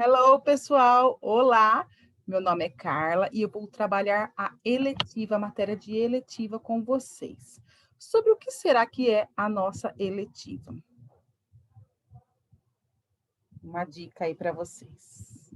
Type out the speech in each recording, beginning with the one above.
Hello, pessoal! Olá! Meu nome é Carla e eu vou trabalhar a eletiva, a matéria de eletiva com vocês. Sobre o que será que é a nossa eletiva? Uma dica aí para vocês.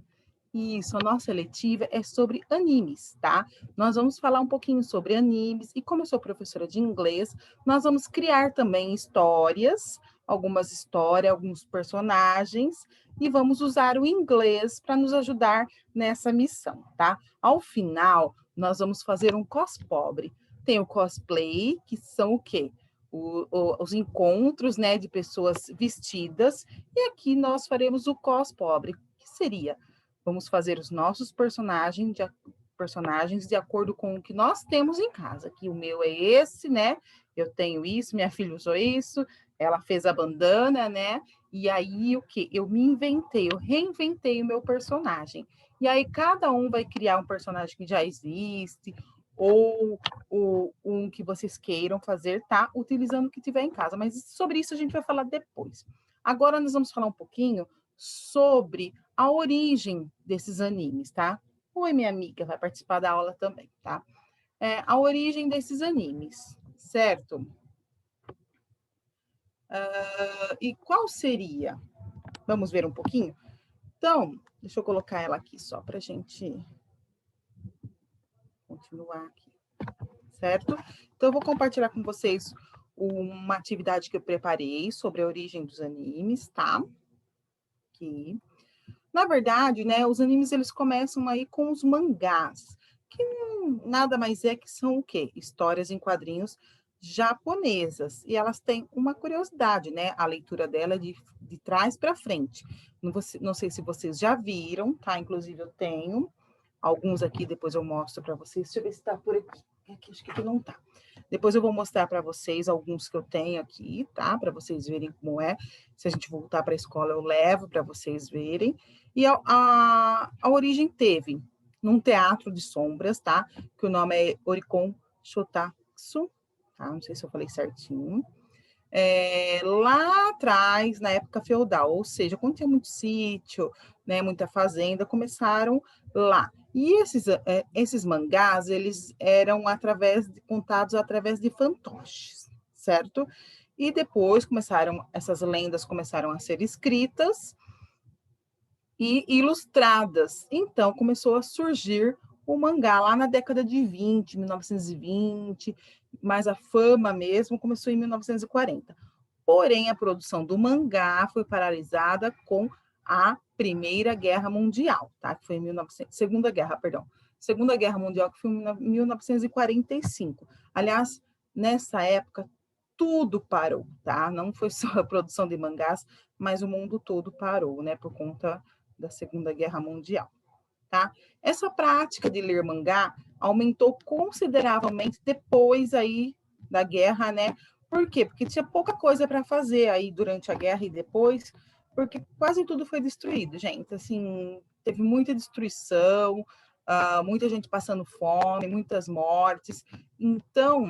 Isso, a nossa eletiva é sobre animes, tá? Nós vamos falar um pouquinho sobre animes e como eu sou professora de inglês, nós vamos criar também histórias, algumas histórias, alguns personagens e vamos usar o inglês para nos ajudar nessa missão, tá? Ao final, nós vamos fazer um cospobre. Tem o cosplay, que são o quê? Os encontros, né, de pessoas vestidas, e aqui nós faremos o cospobre, que seria vamos fazer os nossos personagens de acordo com o que nós temos em casa. Que o meu é esse, né? Eu tenho isso, minha filha usou isso, ela fez a bandana, né? E aí o que? Eu me inventei, eu reinventei o meu personagem. E aí cada um vai criar um personagem que já existe, ou um que vocês queiram fazer, tá? Utilizando o que tiver em casa. Mas sobre isso a gente vai falar depois. Agora nós vamos falar um pouquinho sobre a origem desses animes, tá? Oi, minha amiga, vai participar da aula também, tá? A origem desses animes, certo? E qual seria? Vamos ver um pouquinho? Então, deixa eu colocar ela aqui só para a gente continuar aqui, certo? Então, eu vou compartilhar com vocês uma atividade que eu preparei sobre a origem dos animes, tá? Aqui. Na verdade, né, os animes eles começam aí com os mangás, que nada mais é que são o quê? Histórias em quadrinhos japonesas. E elas têm uma curiosidade, né? A leitura dela é de trás para frente. Não sei se vocês já viram, tá? Inclusive eu tenho alguns aqui, depois eu mostro para vocês. Deixa eu ver se está por aqui. Aqui acho que aqui não tá. Depois eu vou mostrar para vocês alguns que eu tenho aqui, tá? Para vocês verem como é. Se a gente voltar para a escola, eu levo para vocês verem. E a origem teve num teatro de sombras, tá? Que o nome é Oricon Shotatsu, tá? Não sei se eu falei certinho. Lá atrás, na época feudal, ou seja, quando tinha muito sítio, né, muita fazenda, começaram lá. E esses mangás, eles eram contados através de fantoches, certo? E depois essas lendas começaram a ser escritas e ilustradas. Então, começou a surgir o mangá lá na década de 20, 1920, mas a fama mesmo começou em 1940. Porém, a produção do mangá foi paralisada com a Primeira Guerra Mundial, tá? Que foi em 1900, Segunda Guerra, perdão. Segunda Guerra Mundial, que foi em 1945. Aliás, nessa época, tudo parou, tá? Não foi só a produção de mangás, mas o mundo todo parou, né? Por conta da Segunda Guerra Mundial, tá? Essa prática de ler mangá aumentou consideravelmente depois aí da guerra, né? Por quê? Porque tinha pouca coisa para fazer aí durante a guerra e depois, porque quase tudo foi destruído, gente. Assim, teve muita destruição, muita gente passando fome, muitas mortes. Então,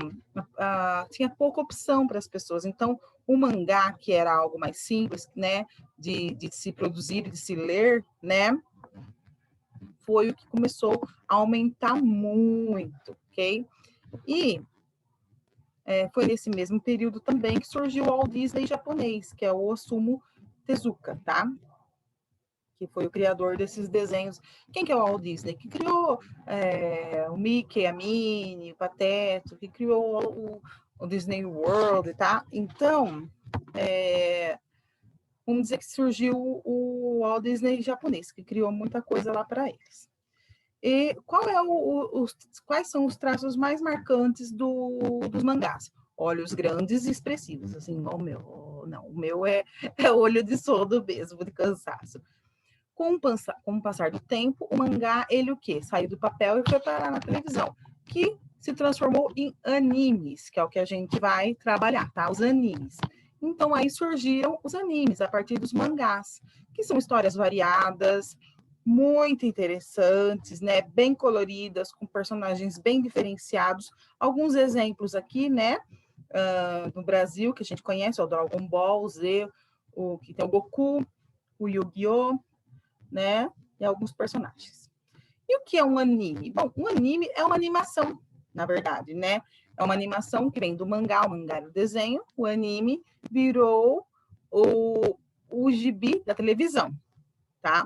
tinha pouca opção para as pessoas. Então, o mangá, que era algo mais simples, né, de se produzir, de se ler, né, foi o que começou a aumentar muito, ok? E foi nesse mesmo período também que surgiu o Walt Disney japonês, que é o Osamu Tezuka, tá? Que foi o criador desses desenhos. Quem que é o Walt Disney? Que criou o Mickey, a Minnie, o Pateta, que criou o Disney World, tá? Então, vamos dizer que surgiu o Walt Disney japonês, que criou muita coisa lá para eles. E quais são os traços mais marcantes dos mangás? Olhos grandes e expressivos, assim, o meu é olho de sono mesmo, de cansaço. Com o passar do tempo, o mangá, ele o quê? Saiu do papel e foi parar na televisão, que se transformou em animes, que é o que a gente vai trabalhar, tá? Os animes. Então, aí surgiram os animes, a partir dos mangás, que são histórias variadas, muito interessantes, né? Bem coloridas, com personagens bem diferenciados. Alguns exemplos aqui, né? No Brasil, que a gente conhece, o Dragon Ball Z, que tem o Goku, o Yu-Gi-Oh!, né? E alguns personagens. E o que é um anime? Bom, um anime é uma animação, na verdade, né? É uma animação que vem do mangá, o mangá era o desenho, o anime virou o gibi da televisão, tá?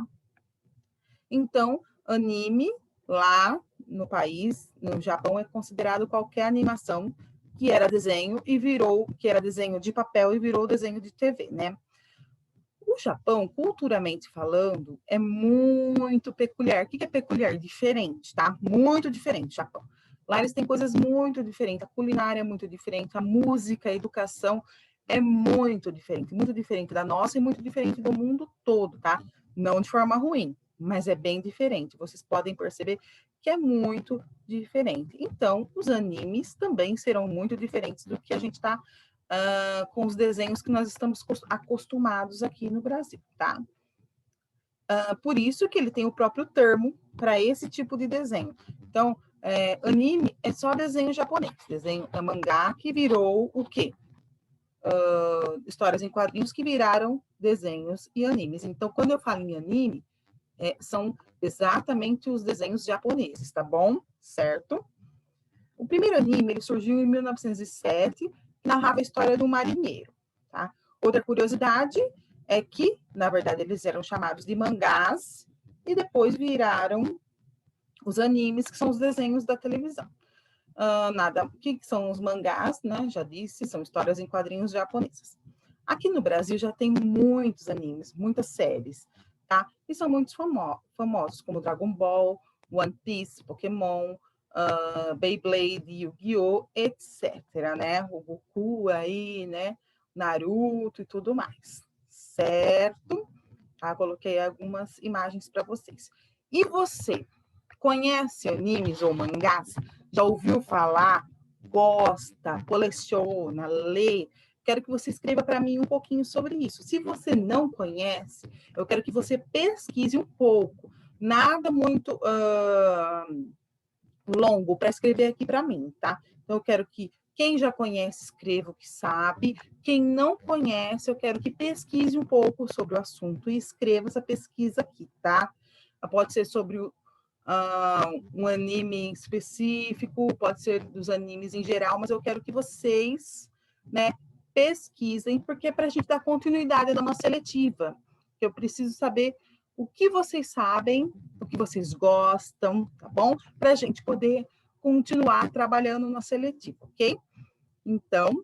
Então, anime lá no país, no Japão, é considerado qualquer animação que era desenho e virou, que era desenho de papel e virou desenho de TV, né? O Japão, culturalmente falando, é muito peculiar. O que é peculiar? Diferente, tá? Muito diferente, Japão. Lá eles têm coisas muito diferentes, a culinária é muito diferente, a música, a educação é muito diferente da nossa e muito diferente do mundo todo, tá? Não de forma ruim, mas é bem diferente. Vocês podem perceber que é muito diferente. Então, os animes também serão muito diferentes do que a gente está com os desenhos que nós estamos acostumados aqui no Brasil, tá? Por isso que ele tem o próprio termo para esse tipo de desenho. Então, anime é só desenho japonês, desenho mangá que virou o quê? Histórias em quadrinhos que viraram desenhos e animes. Então, quando eu falo em anime, são exatamente os desenhos japoneses, tá bom? Certo? O primeiro anime ele surgiu em 1907, narrava a história de um marinheiro. Tá? Outra curiosidade é que, na verdade, eles eram chamados de mangás e depois viraram os animes, que são os desenhos da televisão. O que são os mangás, né? Já disse, são histórias em quadrinhos japonesas. Aqui no Brasil já tem muitos animes, muitas séries, tá? E são muitos famosos, como Dragon Ball, One Piece, Pokémon, Beyblade, Yu-Gi-Oh!, etc., né? O Goku aí, né? Naruto e tudo mais, certo? Tá? Coloquei algumas imagens para vocês. E você, conhece animes ou mangás? Já ouviu falar? Gosta? Coleciona? Lê? Quero que você escreva para mim um pouquinho sobre isso. Se você não conhece, eu quero que você pesquise um pouco. Nada muito longo para escrever aqui para mim, tá? Então, eu quero que quem já conhece, escreva o que sabe. Quem não conhece, eu quero que pesquise um pouco sobre o assunto e escreva essa pesquisa aqui, tá? Pode ser sobre um anime específico, pode ser dos animes em geral, mas eu quero que vocês, né, pesquisem, porque é para a gente dar continuidade na nossa seletiva. Eu preciso saber o que vocês sabem, o que vocês gostam, tá bom? Para a gente poder continuar trabalhando na seletiva, ok? Então,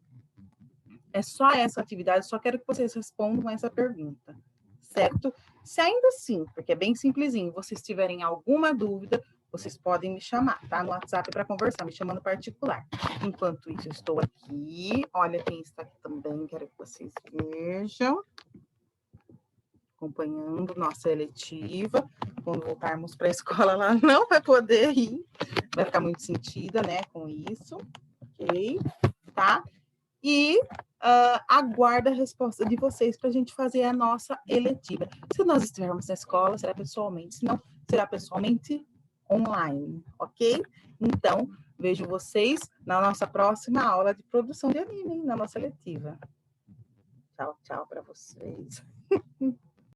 é só essa atividade, só quero que vocês respondam essa pergunta, certo? Se ainda assim, porque é bem simplesinho, vocês tiverem alguma dúvida, vocês podem me chamar, tá? No WhatsApp para conversar, me chamando particular. Enquanto isso, eu estou aqui. Olha quem está aqui também, quero que vocês vejam. Acompanhando nossa eletiva. Quando voltarmos para a escola, ela não vai poder ir. Vai ficar muito sentida, né, com isso. Ok? Tá? E aguardo a resposta de vocês para a gente fazer a nossa eletiva. Se nós estivermos na escola, será pessoalmente. Se não, será pessoalmente online, ok? Então, vejo vocês na nossa próxima aula de produção de anime, na nossa eletiva. Tchau, tchau para vocês.